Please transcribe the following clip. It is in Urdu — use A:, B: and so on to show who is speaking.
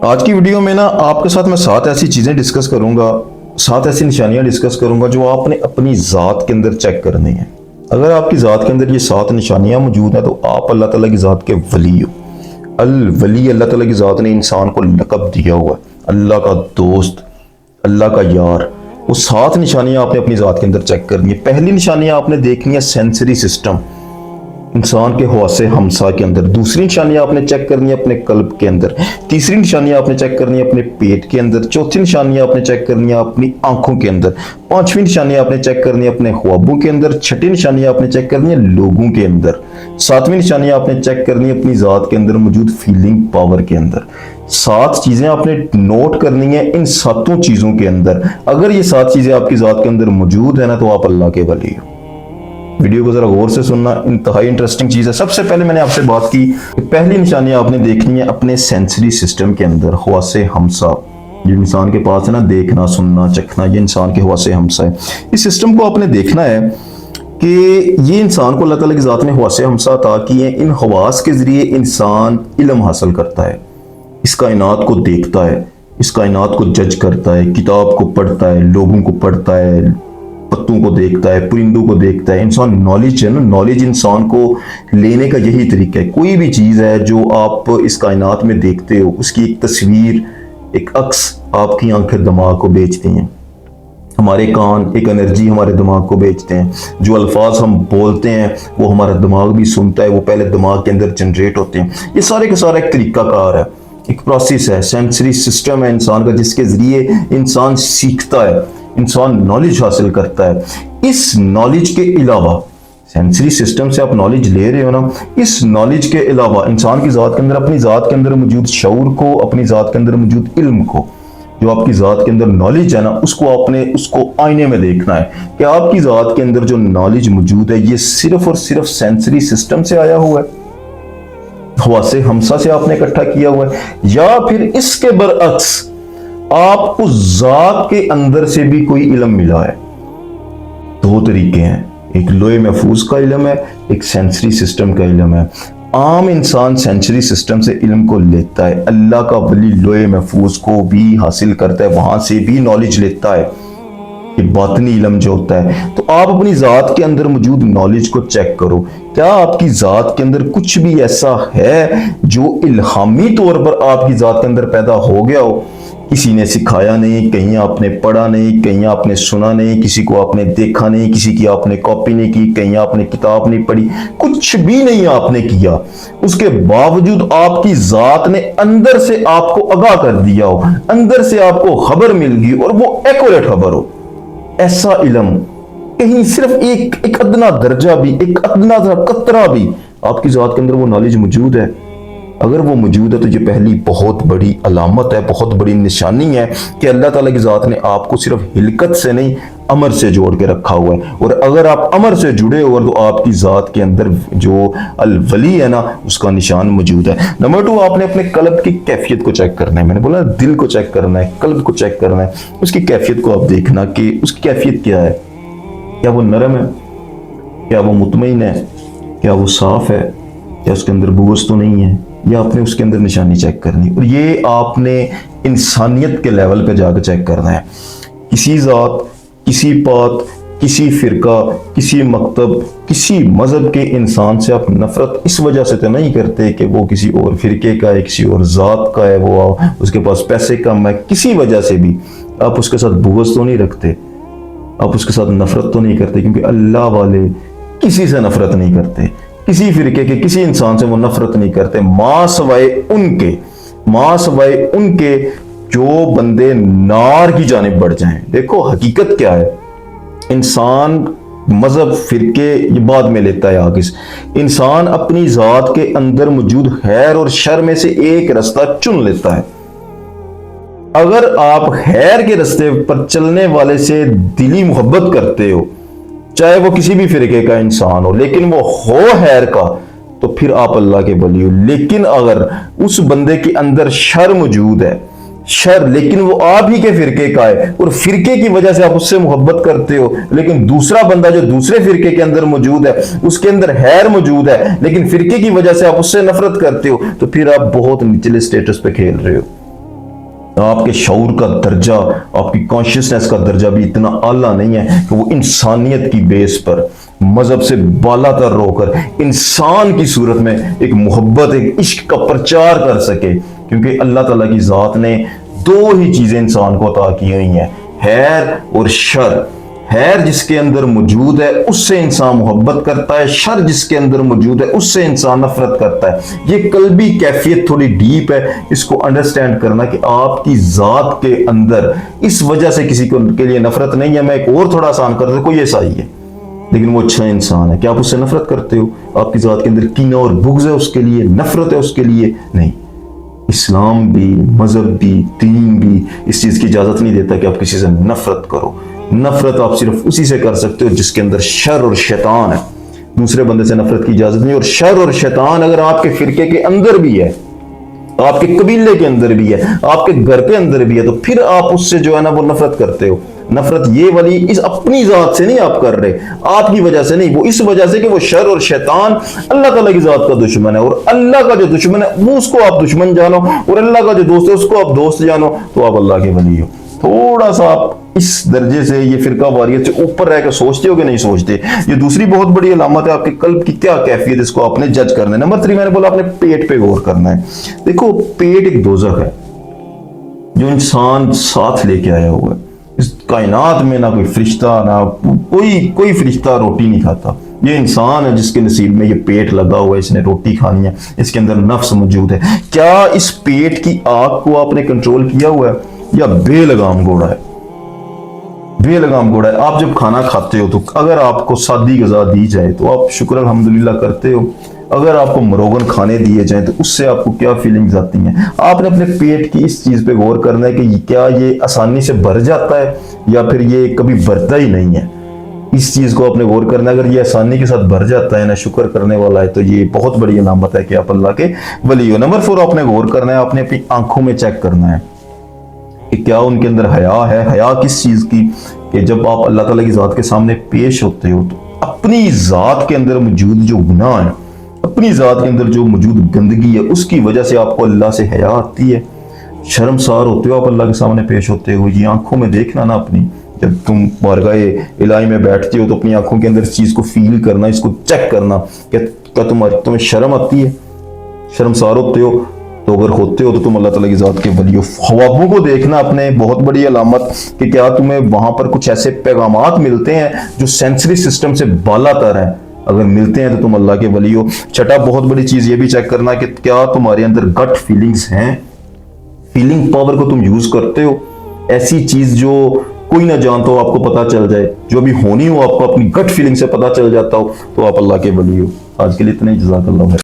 A: آج کی ویڈیو میں نا آپ کے ساتھ میں 7 ایسی چیزیں ڈسکس کروں گا، 7 ایسی نشانیاں ڈسکس کروں گا جو آپ نے اپنی ذات کے اندر چیک کرنی ہیں۔ اگر آپ کی ذات کے اندر یہ 7 نشانیاں موجود ہیں تو آپ اللہ تعالیٰ کی ذات کے ولی ہو۔ الولی، اللہ تعالیٰ کی ذات نے انسان کو لقب دیا ہوا ہے، اللہ کا دوست، اللہ کا یار۔ وہ 7 نشانیاں آپ نے اپنی ذات کے اندر چیک کرنی ہے۔ پہلی نشانیاں آپ نے دیکھنی ہے سینسری سسٹم، انسان کے حواس ہمسا کے اندر۔ دوسری نشانیاں آپ نے چیک کرنی ہے اپنے قلب کے اندر۔ تیسری نشانیاں آپ نے چیک کرنی ہے اپنے پیٹ کے اندر۔ چوتھی نشانیاں آپ نے چیک کرنی ہے اپنی آنکھوں کے اندر۔ پانچویں نشانیاں آپ نے چیک کرنی ہے اپنے خوابوں کے اندر۔ چھٹی نشانیاں آپ نے چیک کرنی ہے لوگوں کے اندر۔ ساتویں نشانیاں آپ نے چیک کرنی ہے اپنی ذات کے اندر موجود فیلنگ پاور کے اندر۔ 7 چیزیں آپ نے نوٹ کرنی ہے ان 7 چیزوں کے اندر۔ اگر یہ 7 چیزیں آپ کی ذات کے اندر موجود ہیں نا تو آپ اللہ کے ولی ہو۔ ویڈیو کو ذرا غور سے سننا، انتہائی انٹرسٹنگ چیز ہے۔ سب سے پہلے میں نے آپ سے بات کی کہ پہلی نشانی آپ نے دیکھنی ہے اپنے سینسری سسٹم کے اندر، حواس ہمسا۔ جو انسان کے پاس ہے نا، دیکھنا، سننا، چکھنا، یہ انسان کے حواس ہمسا ہے۔ اس سسٹم کو آپ نے دیکھنا ہے کہ یہ انسان کو اللہ تعالیٰ کی ذات نے حواس ہمسا عطا کیے ہیں۔ ان حواس کے ذریعے انسان علم حاصل کرتا ہے، اس کائنات کو دیکھتا ہے، اس کائنات کو جج کرتا ہے، کتاب کو پڑھتا ہے، لوگوں کو پڑھتا ہے، پتوں کو دیکھتا ہے، پرندوں کو دیکھتا ہے۔ انسان نالج ہے نا، نالج انسان کو لینے کا یہی طریقہ ہے۔ کوئی بھی چیز ہے جو آپ اس کائنات میں دیکھتے ہو، اس کی ایک تصویر، ایک عکس آپ کی آنکھیں دماغ کو بیچتی ہیں، ہمارے کان ایک انرجی ہمارے دماغ کو بیچتے ہیں، جو الفاظ ہم بولتے ہیں وہ ہمارا دماغ بھی سنتا ہے، وہ پہلے دماغ کے اندر جنریٹ ہوتے ہیں۔ یہ سارے کا سارا ایک طریقہ کار ہے، ایک پروسیس ہے، سینسری سسٹم ہے انسان کا، جس کے ذریعے انسان سیکھتا ہے، انسان نالج حاصل کرتا ہے۔ اس نالج کے علاوہ، سینسری سسٹم سے آپ نالج لے رہے ہو نا، اس نالج کے علاوہ انسان کی ذات کے اندر، اپنی ذات کے اندر موجود شعور کو، اپنی ذات کے اندر موجود علم کو، جو آپ کی ذات کے اندر نالج ہے نا، اس کو آئینے میں دیکھنا ہے کہ آپ کی ذات کے اندر جو نالج موجود ہے یہ صرف اور صرف سینسری سسٹم سے آیا ہوا ہے، حواس ہمسا سے آپ نے اکٹھا کیا ہوا ہے، یا پھر اس کے برعکس آپ کو ذات کے اندر سے بھی کوئی علم ملا ہے۔ 2 طریقے ہیں، ایک لوح محفوظ کا علم ہے، ایک سینسری سسٹم کا علم ہے۔ عام انسان سینسری سسٹم سے علم کو لیتا ہے، اللہ کا ولی لوح محفوظ کو بھی حاصل کرتا ہے، وہاں سے بھی نالج لیتا ہے، یہ باطنی علم جو ہوتا ہے۔ تو آپ اپنی ذات کے اندر موجود نالج کو چیک کرو، کیا آپ کی ذات کے اندر کچھ بھی ایسا ہے جو الہامی طور پر آپ کی ذات کے اندر پیدا ہو گیا ہو؟ کسی نے سکھایا نہیں، کہیں آپ نے پڑھا نہیں، کہیں آپ نے سنا نہیں، کسی کو آپ نے دیکھا نہیں، کسی کی آپ نے کاپی نہیں کی، کہیں آپ نے کتاب نہیں پڑھی، کچھ بھی نہیں آپ نے کیا، اس کے باوجود آپ کی ذات نے اندر سے آپ کو آگاہ کر دیا ہو، اندر سے آپ کو خبر مل گئی اور وہ ایکوریٹ خبر ہو۔ ایسا علم کہیں صرف ایک ادنا درجہ بھی، ایک ادنا قطرہ بھی آپ کی ذات کے اندر وہ نالج موجود ہے؟ اگر وہ موجود ہے تو یہ پہلی بہت بڑی علامت ہے، بہت بڑی نشانی ہے کہ اللہ تعالیٰ کی ذات نے آپ کو صرف ہلکت سے نہیں، امر سے جوڑ کے رکھا ہوا ہے۔ اور اگر آپ امر سے جڑے ہو تو آپ کی ذات کے اندر جو الولی ہے نا، اس کا نشان موجود ہے۔ نمبر 2، آپ نے اپنے قلب کی کیفیت کو چیک کرنا ہے۔ میں نے بولا دل کو چیک کرنا ہے، قلب کو چیک کرنا ہے، اس کی کیفیت کو آپ دیکھنا کہ اس کی کیفیت کیا ہے۔ کیا وہ نرم ہے؟ کیا وہ مطمئن ہے؟ کیا وہ صاف ہے؟ کیا اس کے اندر بغض تو نہیں ہے؟ یہ آپ نے اس کے اندر نشانی چیک کرنی، اور یہ آپ نے انسانیت کے لیول پہ جا کے چیک کرنا ہے۔ کسی ذات، کسی بات، کسی فرقہ، کسی مکتب، کسی مذہب کے انسان سے آپ نفرت اس وجہ سے تو نہیں کرتے کہ وہ کسی اور فرقے کا ہے، کسی اور ذات کا ہے، وہ اس کے پاس پیسے کم ہے، کسی وجہ سے بھی آپ اس کے ساتھ بغض تو نہیں رکھتے، آپ اس کے ساتھ نفرت تو نہیں کرتے، کیونکہ اللہ والے کسی سے نفرت نہیں کرتے، کسی فرقے کے کسی انسان سے وہ نفرت نہیں کرتے، ماں سوائے ان کے جو بندے نار کی جانب بڑھ جائیں۔ دیکھو حقیقت کیا ہے، انسان مذہب، فرقے یہ بعد میں لیتا ہے آگے سے۔ انسان اپنی ذات کے اندر موجود خیر اور شر میں سے ایک رستہ چن لیتا ہے۔ اگر آپ خیر کے رستے پر چلنے والے سے دلی محبت کرتے ہو، چاہے وہ کسی بھی فرقے کا انسان ہو، لیکن وہ ہو خیر کا، تو پھر آپ اللہ کے ولی ہو۔ لیکن اگر اس بندے کے اندر شر موجود ہے، لیکن وہ آپ ہی کے فرقے کا ہے، اور فرقے کی وجہ سے آپ اس سے محبت کرتے ہو، لیکن دوسرا بندہ جو دوسرے فرقے کے اندر موجود ہے، اس کے اندر خیر موجود ہے، لیکن فرقے کی وجہ سے آپ اس سے نفرت کرتے ہو، تو پھر آپ بہت نچلے سٹیٹس پہ کھیل رہے ہو۔ آپ کے شعور کا درجہ، آپ کی کانشیسنس کا درجہ بھی اتنا اعلیٰ نہیں ہے کہ وہ انسانیت کی بیس پر مذہب سے بالا تر رو کر انسان کی صورت میں ایک محبت، ایک عشق کا پرچار کر سکے. کیونکہ اللہ تعالیٰ کی ذات نے دو ہی چیزیں انسان کو عطا کی ہوئی ہیں، خیر اور شر. خیر جس کے اندر موجود ہے اس سے انسان محبت کرتا ہے، شر جس کے اندر موجود ہے اس سے انسان نفرت کرتا ہے. یہ قلبی کیفیت تھوڑی ڈیپ ہے، اس کو انڈرسٹینڈ کرنا کہ آپ کی ذات کے اندر اس وجہ سے کسی کے لیے نفرت نہیں ہے. میں ایک اور تھوڑا آسان کر دوں، کوئی عیسائی ہے لیکن وہ اچھا انسان ہے، کیا آپ اس سے نفرت کرتے ہو؟ آپ کی ذات کے اندر کینہ اور بغض ہے اس کے لیے، نفرت ہے اس کے لیے؟ نہیں. اسلام بھی، مذہب بھی، دین بھی اس چیز کی اجازت نہیں دیتا کہ آپ کسی سے نفرت کرو. نفرت آپ صرف اسی سے کر سکتے ہو جس کے اندر شر اور شیطان ہے. دوسرے بندے سے نفرت کی اجازت نہیں. اور شر اور شیطان اگر آپ کے فرقے کے اندر بھی ہے، آپ کے قبیلے کے اندر بھی ہے، آپ کے گھر کے اندر بھی ہے، تو پھر آپ اس سے جو ہے نا وہ نفرت کرتے ہو. نفرت یہ والی اس اپنی ذات سے نہیں آپ کر رہے، آپ کی وجہ سے نہیں، وہ اس وجہ سے کہ وہ شر اور شیطان اللہ تعالیٰ کی ذات کا دشمن ہے. اور اللہ کا جو دشمن ہے وہ اس کو آپ دشمن جانو، اور اللہ کا جو دوست ہے اس کو آپ دوست جانو، تو آپ اللہ کے ولی ہو. تھوڑا سا آپ اس درجے سے، یہ فرقہ واریت سے اوپر رہ کے سوچتے ہو کہ نہیں سوچتے. یہ دوسری بہت بڑی علامت ہے آپ کے قلب کی کیا کیفیت، اس کو آپ نے جج کرنا ہے. نمبر 3 میں نے بولا آپ نے پیٹ پہ غور کرنا ہے. دیکھو پیٹ ایک دوزخ ہے جو انسان ساتھ لے کے آیا ہوا ہے. اس کائنات میں نہ کوئی فرشتہ، نہ کوئی فرشتہ روٹی نہیں کھاتا. یہ انسان ہے جس کے نصیب میں یہ پیٹ لگا ہوا ہے، اس نے روٹی کھانی ہے، اس کے اندر نفس موجود ہے. کیا اس پیٹ کی آگ کو آپ نے کنٹرول کیا ہوا ہے یا بے لگام گھوڑا ہے؟ بے لگام گھوڑا ہے. آپ جب کھانا کھاتے ہو تو اگر آپ کو سادی غذا دی جائے تو آپ شکر الحمدللہ کرتے ہو. اگر آپ کو مروغن کھانے دیے جائیں تو اس سے آپ کو کیا فیلنگز آتی ہیں؟ آپ نے اپنے پیٹ کی اس چیز پہ غور کرنا ہے کہ کیا یہ آسانی سے بھر جاتا ہے یا پھر یہ کبھی بھرتا ہی نہیں ہے. اس چیز کو آپ نے غور کرنا ہے. اگر یہ آسانی کے ساتھ بھر جاتا ہے، نہ شکر کرنے والا ہے، تو یہ بہت بڑی علامت ہے کہ آپ اللہ کے ولی ہو. نمبر 4 آپ نے غور کرنا ہے، آپ نے اپنی آنکھوں میں چیک کرنا ہے کہ کیا ان کے اندر حیا ہے. حیا کس چیز کی؟ کہ جب آپ اللہ تعالیٰ کی ذات کے سامنے پیش ہوتے ہو تو اپنی ذات کے اندر موجود جو گناہ ہے، اپنی ذات کے اندر جو موجود گندگی ہے، اس کی وجہ سے آپ کو اللہ سے حیا آتی ہے. شرمسار ہوتے ہو آپ اللہ کے سامنے پیش ہوتے ہو. یہ آنکھوں میں دیکھنا نا اپنی، جب تم بارگاہ الہی میں بیٹھتے ہو تو اپنی آنکھوں کے اندر اس چیز کو فیل کرنا، اس کو چیک کرنا کہ کیا تمہیں شرم آتی ہے، شرمسار ہوتے ہو. تو اگر ہوتے ہو تو تم اللہ تعالیٰ کی ذات کے ولی ہو. خوابوں کو دیکھنا اپنے، بہت بڑی علامت کہ کیا تمہیں وہاں پر کچھ ایسے پیغامات ملتے ہیں جو سینسری سسٹم سے بالا تر ہیں. اگر ملتے ہیں تو تم اللہ کے ولی ہو. چھٹا بہت بڑی چیز یہ بھی چیک کرنا کہ کیا تمہارے اندر گٹ فیلنگز ہیں، فیلنگ پاور کو تم یوز کرتے ہو. ایسی چیز جو کوئی نہ جانتا ہو آپ کو پتا چل جائے، جو بھی ہونی ہو آپ کو اپنی گٹ فیلنگ سے پتا چل جاتا ہو، تو آپ اللہ کے ولی ہو. آج کے لیے اتنے، جزاک اللہ خیر.